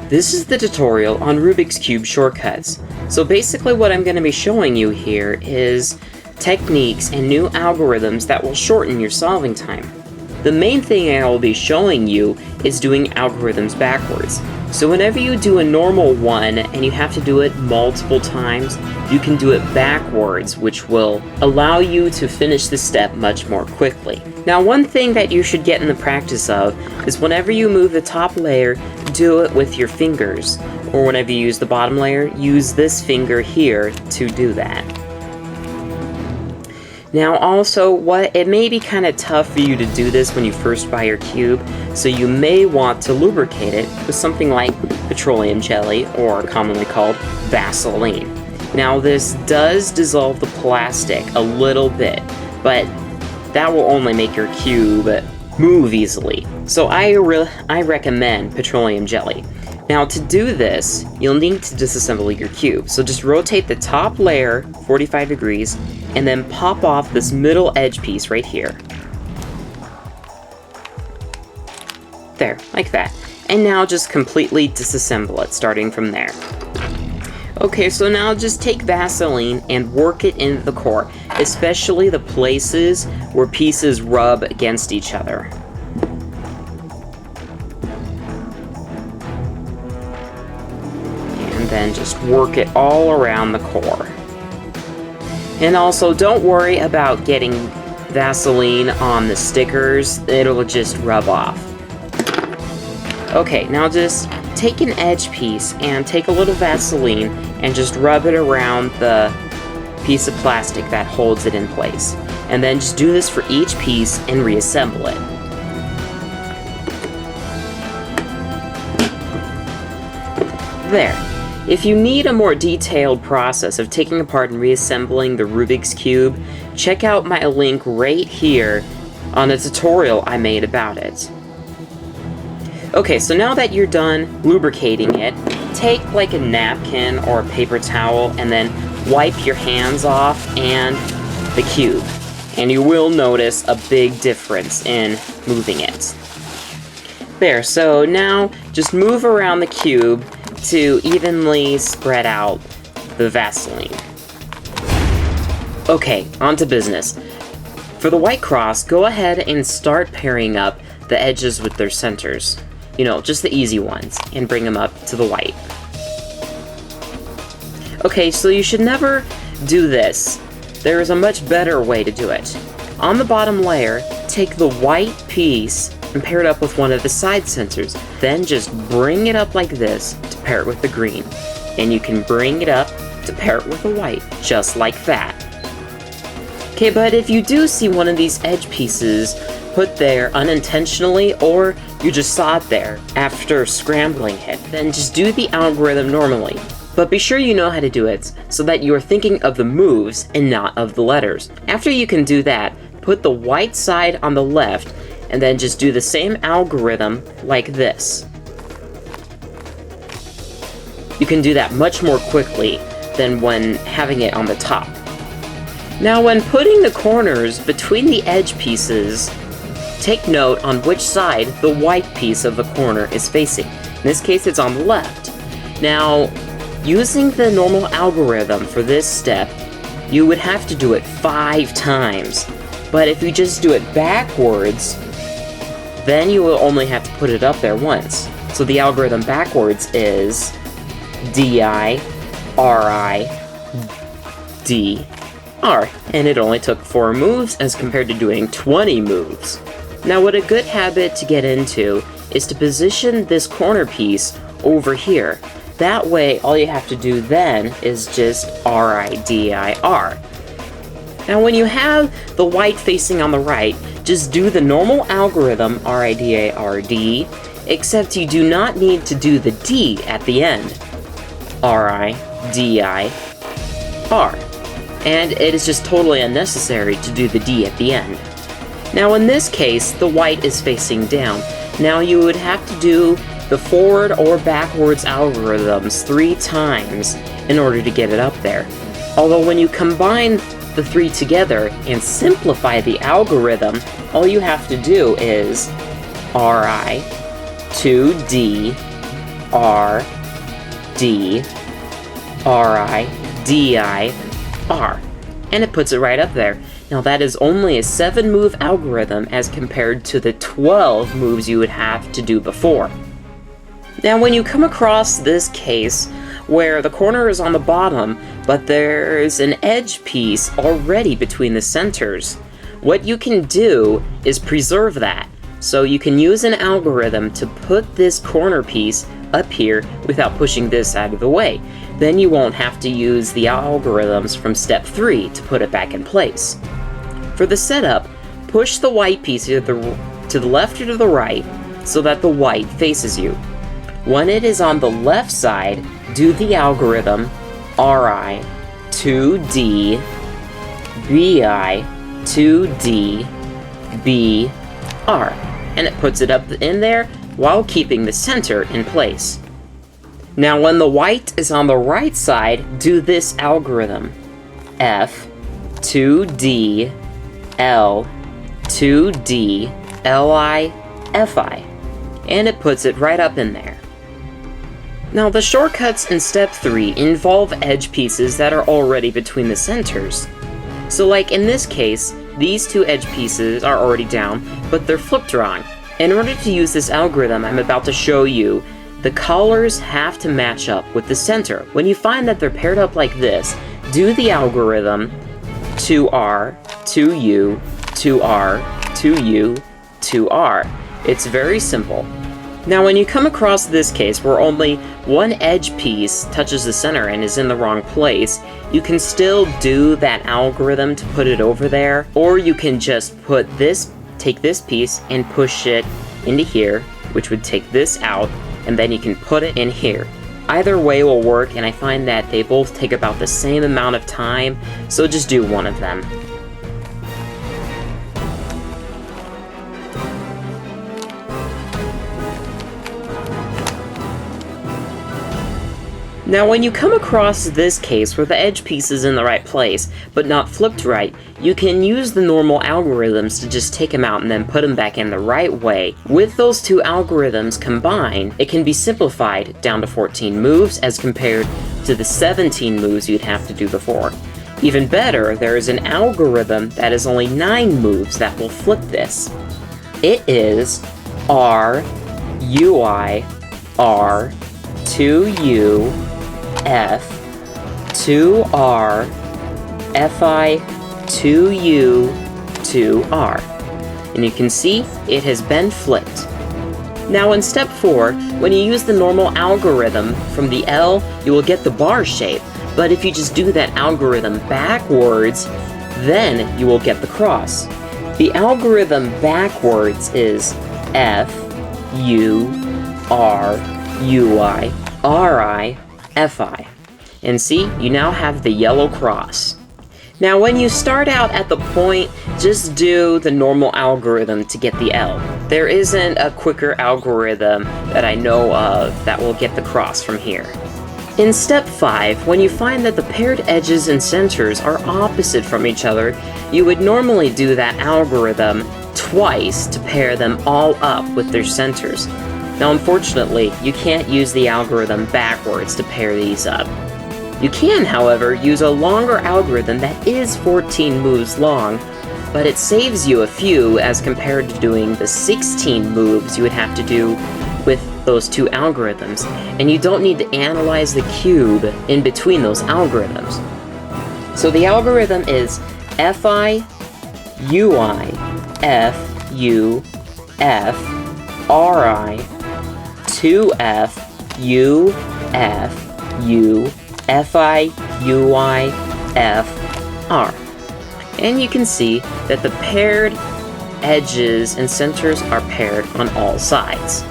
This is the tutorial on Rubik's Cube shortcuts. So basically what I'm going to be showing you here is techniques and new algorithms that will shorten your solving time. The main thing I will be showing you is doing algorithms backwards. So whenever you do a normal one and you have to do it multiple times, you can do it backwards, which will allow you to finish the step much more quickly. Now, one thing that you should get in the practice of is whenever you move the top layer, do it with your fingers. Or whenever you use the bottom layer, use this finger here to do that. Now also, it may be kind of tough for you to do this when you first buy your cube, so you may want to lubricate it with something like petroleum jelly, or commonly called Vaseline. Now this does dissolve the plastic a little bit, but that will only make your cube move easily. So I recommend petroleum jelly. Now to do this, you'll need to disassemble your cube. So just rotate the top layer 45 degrees and then pop off this middle edge piece right here. There, like that. And now just completely disassemble it, starting from there. Okay, so now just take Vaseline and work it into the core, especially the places where pieces rub against each other. And then just work it all around the core. And also, don't worry about getting Vaseline on the stickers, it'll just rub off. Okay, now just take an edge piece and take a little Vaseline and just rub it around the piece of plastic that holds it in place. And then just do this for each piece and reassemble it. There. If you need a more detailed process of taking apart and reassembling the Rubik's Cube, check out my link right here on a tutorial I made about it. Okay, so now that you're done lubricating it, take like a napkin or a paper towel and then wipe your hands off and the cube. And you will notice a big difference in moving it. There, so now just move around the cube to evenly spread out the Vaseline. Okay, on to business. For the white cross, go ahead and start pairing up the edges with their centers. You know, just the easy ones, and bring them up to the white. Okay, so you should never do this. There is a much better way to do it. On the bottom layer, take the white piece and pair it up with one of the side centers. Then just bring it up like this to pair it with the green. And you can bring it up to pair it with the white, just like that. Okay, but if you do see one of these edge pieces put there unintentionally, or you just saw it there after scrambling it, then just do the algorithm normally. But be sure you know how to do it, so that you are thinking of the moves and not of the letters. After you can do that, put the white side on the left, and then just do the same algorithm like this. You can do that much more quickly than when having it on the top. Now when putting the corners between the edge pieces, take note on which side the white piece of the corner is facing. In this case, it's on the left. Now, using the normal algorithm for this step, you would have to do it 5 times. But if you just do it backwards, then you will only have to put it up there once. So the algorithm backwards is D-I, R-I, D-R. And it only took 4 moves as compared to doing 20 moves. Now what a good habit to get into is to position this corner piece over here. That way, all you have to do then is just R-I-D-I-R. Now when you have the white facing on the right, just do the normal algorithm R-I-D-A-R-D, except you do not need to do the D at the end. R-I-D-I-R. And it is just totally unnecessary to do the D at the end. Now in this case, the white is facing down. Now you would have to do the forward or backwards algorithms 3 times in order to get it up there. Although when you combine the three together and simplify the algorithm, all you have to do is Ri, 2D, R, D, Ri, Di, R. And it puts it right up there. Now that is only a 7-move algorithm as compared to the 12 moves you would have to do before. Now when you come across this case where the corner is on the bottom, but there's an edge piece already between the centers, what you can do is preserve that. So you can use an algorithm to put this corner piece up here without pushing this out of the way. Then you won't have to use the algorithms from step 3 to put it back in place. For the setup, push the white piece to the left or to the right so that the white faces you. When it is on the left side, do the algorithm Ri, 2D, Bi, 2D, B, R, and it puts it up in there while keeping the center in place. Now when the white is on the right side, do this algorithm F, 2D, L, 2D, Li, Fi, and it puts it right up in there. Now the shortcuts in step 3 involve edge pieces that are already between the centers. So like in this case, these two edge pieces are already down, but they're flipped wrong. In order to use this algorithm I'm about to show you, the colors have to match up with the center. When you find that they're paired up like this, do the algorithm 2R, 2U, 2R, 2U, 2R. It's very simple. Now when you come across this case where only one edge piece touches the center and is in the wrong place, you can still do that algorithm to put it over there, or you can just take this piece and push it into here, which would take this out, and then you can put it in here. Either way will work, and I find that they both take about the same amount of time, so just do one of them. Now when you come across this case where the edge piece is in the right place, but not flipped right, you can use the normal algorithms to just take them out and then put them back in the right way. With those two algorithms combined, it can be simplified down to 14 moves as compared to the 17 moves you'd have to do before. Even better, there is an algorithm that is only 9 moves that will flip this. It is R, UI, R, 2U, F, 2R, Fi, 2U, 2R. And you can see it has been flipped. Now in step 4, when you use the normal algorithm from the L, you will get the bar shape. But if you just do that algorithm backwards, then you will get the cross. The algorithm backwards is F, U, R, UI, Ri, Fi. And see, you now have the yellow cross. Now when you start out at the point, just do the normal algorithm to get the L. There isn't a quicker algorithm that I know of that will get the cross from here. In step 5, when you find that the paired edges and centers are opposite from each other, you would normally do that algorithm twice to pair them all up with their centers. Now unfortunately, you can't use the algorithm backwards to pair these up. You can, however, use a longer algorithm that is 14 moves long, but it saves you a few as compared to doing the 16 moves you would have to do with those two algorithms, and you don't need to analyze the cube in between those algorithms. So the algorithm is Fi, UI, F, U, F, Ri, 2F, U, F, U, Fi, UI, F, R. And you can see that the paired edges and centers are paired on all sides.